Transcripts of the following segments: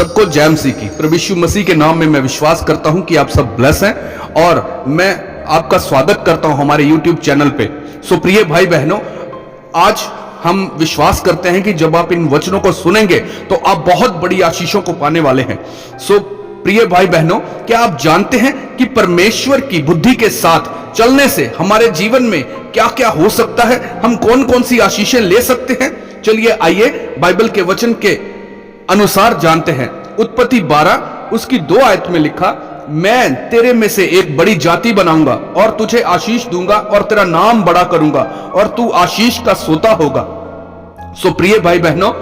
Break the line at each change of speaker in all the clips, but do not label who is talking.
सबको जय मसीह की। प्रभु यीशु मसीह के नाम में मैं विश्वास करता हूं कि आप सब ब्लेस हैं और मैं आपका स्वागत करता हूं हमारे YouTube चैनल पे। सो प्रिय भाई बहनों, आज हम विश्वास करते हैं कि जब आप इन वचनों को सुनेंगे तो आप बहुत बड़ी आशीषों को पाने वाले हैं। सो प्रिय भाई बहनों, क्या आप जानते हैं कि परमेश्वर की बुद्धि के साथ चलने से हमारे जीवन में क्या क्या हो सकता है, हम कौन कौन सी आशीषें ले सकते हैं? चलिए आइए बाइबल के वचन के अनुसार जानते हैं। उत्पत्ति 12 उसकी 2 आयत में लिखा, मैं तेरे में से एक बड़ी जाति बनाऊंगा और तुझे आशीष दूंगा और तेरा नाम बड़ा करूंगा और तू आशीष का सोता होगा। सो प्रिय भाई बहनों,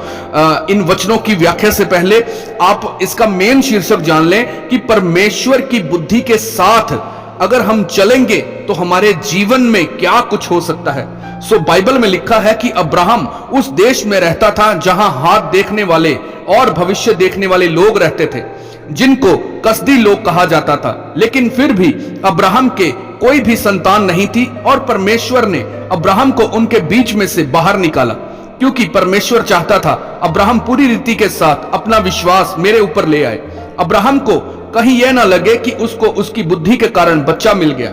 इन वचनों की व्याख्या से पहले आप इसका मेन शीर्षक जान लें कि परमेश्वर की बुद्धि के साथ अगर हम चलेंगे तो हमारे जीवन में क्या कुछ हो सकता है। सो बाइबल में लिखा है कि अब्राहम उस देश में रहता था जहां हाथ देखने वाले और भविष्य देखने वाले लोग रहते थे, जिनको कसदी लोग कहा जाता था। लेकिन फिर भी अब्राहम के कोई भी संतान नहीं थी और परमेश्वर ने अब्राहम को उनके बीच में से बाहर निकाला, क्योंकि परमेश्वर चाहता था अब्राहम पूरी रीति के साथ अपना विश्वास मेरे ऊपर ले आए। अब्राहम को कहीं यह ना लगे कि उसको उसकी बुद्धि के कारण बच्चा मिल गया।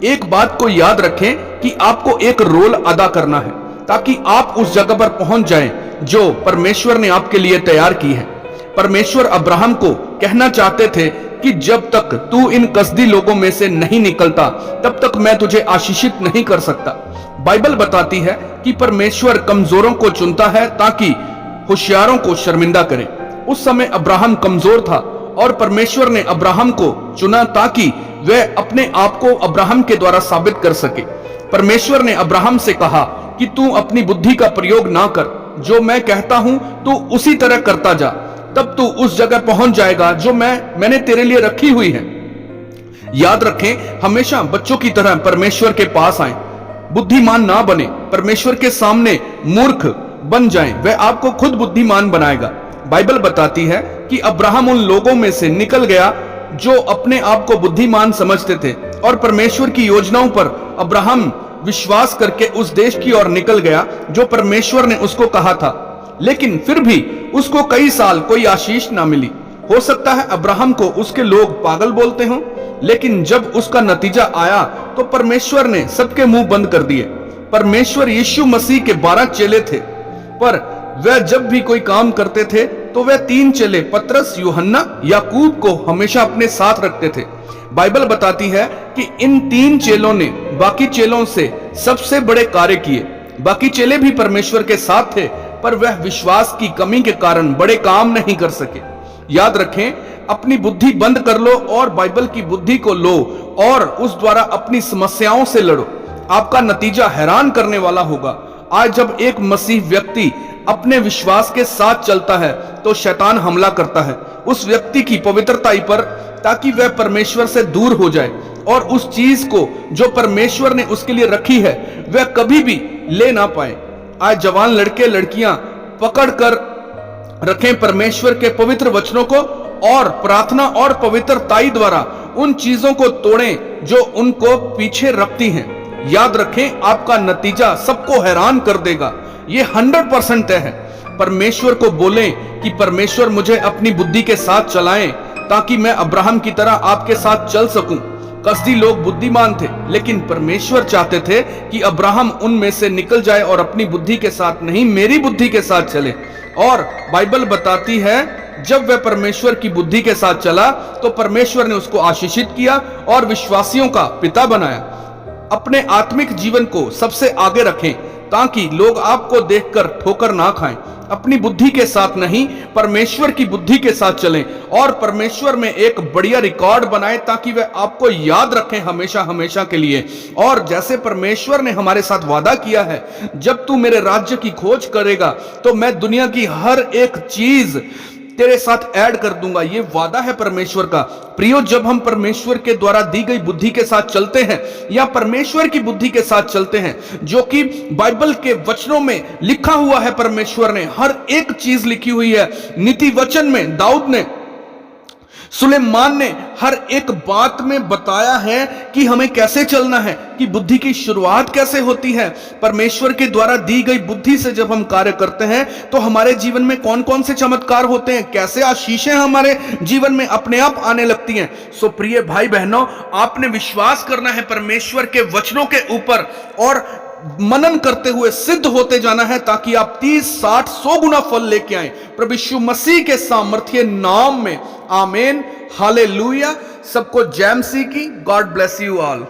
एक बात को याद रखें कि आपको एक रोल अदा करना है ताकि आप उस जगह पर पहुंच जाएं जो परमेश्वर ने आपके लिए तैयार की है। परमेश्वर अब्राहम को कहना चाहते थे कि जब तक तू इन कसदी लोगों में से नहीं निकलता तब तक मैं तुझे आशीषित नहीं कर सकता। बाइबल बताती है कि परमेश्वर कमजोरों को चुनता है ताकि होशियारों को शर्मिंदा करे। उस समय अब्राहम कमजोर था और परमेश्वर ने अब्राहम को चुना ताकि वह अपने आप को अब्राहम के द्वारा साबित कर सके। परमेश्वर ने अब्राहम से कहा कि तू अपनी बुद्धि का प्रयोग ना कर, जो मैं कहता हूं तू उसी तरह करता जा, तब तू उस जगह पहुंच जाएगा जो मैंने तेरे लिए रखी हुई है। याद रखें, हमेशा बच्चों की तरह परमेश्वर के पास आए, बुद्धिमान ना बने, परमेश्वर के सामने मूर्ख बन जाएं, वह आपको खुद बुद्धिमान बनाएगा। बाइबल बताती है कि अब्राहम उन लोगों में से निकल गया जो अपने आप को बुद्धिमान समझते थे और परमेश्वर की योजनाओं पर अब्राहम विश्वास करके उस देश की ओर निकल गया जो परमेश्वर ने उसको कहा था। लेकिन फिर भी उसको कई साल कोई आशीष ना मिली। हो सकता है अब्राहम को उसके लोग पागल बोलते हों, लेकिन जब उसका नतीजा आया तो परमेश्वर ने सबके मुंह बंद कर दिए। परमेश्वर यीशु मसीह के 12 चेले थे, पर वह जब भी कोई काम करते थे तो वह 3 चेले पतरस, यूहन्ना, याकूब को हमेशा अपने साथ रखते थे। बाइबल बताती है कि इन 3 चेलों ने बाकी चेलों से सबसे बड़े कार्य किए। बाकी चेले भी परमेश्वर के साथ थे, पर वह विश्वास की कमी के कारण बड़े काम नहीं कर सके। याद रखें, अपनी बुद्धि बंद कर लो और बाइबल की बुद्धि को लो और उस द्वारा अपनी समस्याओं से लड़ो। आपका नतीजा हैरान करने वाला होगा। आज जब एक मसीह व्यक्ति अपने विश्वास के साथ चलता है तो शैतान हमला करता है उस व्यक्ति की पवित्रताई पर, ताकि वह परमेश्वर से दूर हो जाए और उस चीज को जो परमेश्वर ने उसके लिए रखी है वह कभी भी ले ना पाए। आज जवान लड़के लड़कियां पकड़ कर रखें परमेश्वर के पवित्र वचनों को और प्रार्थना और पवित्रताई द्वारा उन चीजों को तोड़ें जो उनको पीछे रखती हैं। याद रखें, आपका नतीजा सबको हैरान कर देगा, ये 100% तय है। परमेश्वर को बोलें कि परमेश्वर मुझे अपनी बुद्धि के साथ चलाएं ताकि मैं अब्राहम की तरह आपके साथ चल सकूं। कसदी लोग बुद्धिमान थे, लेकिन परमेश्वर चाहते थे कि अब्राहम उनमें से निकल जाए और अपनी बुद्धि के साथ नहीं, मेरी बुद्धि के साथ चले। और बाइबल बताती है जब वह परमेश्वर की बुद्धि के साथ चला तो परमेश्वर ने उसको आशीषित किया और विश्वासियों का पिता बनाया। अपने आत्मिक जीवन को सबसे आगे रखें ताकि लोग आपको देखकर ठोकर ना खाएं। अपनी बुद्धि के साथ नहीं, परमेश्वर की बुद्धि के साथ चलें और परमेश्वर में एक बढ़िया रिकॉर्ड बनाएं ताकि वह आपको याद रखें हमेशा हमेशा के लिए। और जैसे परमेश्वर ने हमारे साथ वादा किया है, जब तू मेरे राज्य की खोज करेगा तो मैं दुनिया की हर एक चीज तेरे साथ ऐड कर दूंगा। ये वादा है परमेश्वर का। प्रियो, जब हम परमेश्वर के द्वारा दी गई बुद्धि के साथ चलते हैं या परमेश्वर की बुद्धि के साथ चलते हैं, जो कि बाइबल के वचनों में लिखा हुआ है, परमेश्वर ने हर एक चीज लिखी हुई है। नीति वचन में दाऊद ने सुलेमान ने हर एक बात में बताया है कि हमें कैसे चलना है, कि बुद्धि की शुरुआत कैसे होती है। परमेश्वर के द्वारा दी गई बुद्धि से जब हम कार्य करते हैं तो हमारे जीवन में कौन कौन से चमत्कार होते हैं, कैसे आशीषें हमारे जीवन में अपने आप आने लगती हैं। सो प्रिय भाई बहनों, आपने विश्वास करना है परमेश्वर के वचनों के ऊपर और मनन करते हुए सिद्ध होते जाना है, ताकि आप 30, 60, 100 गुना फल लेके आए प्रभु यीशु मसीह के सामर्थ्य नाम में। आमीन, हालेलुया। सबको जय मसीह की। God bless you all.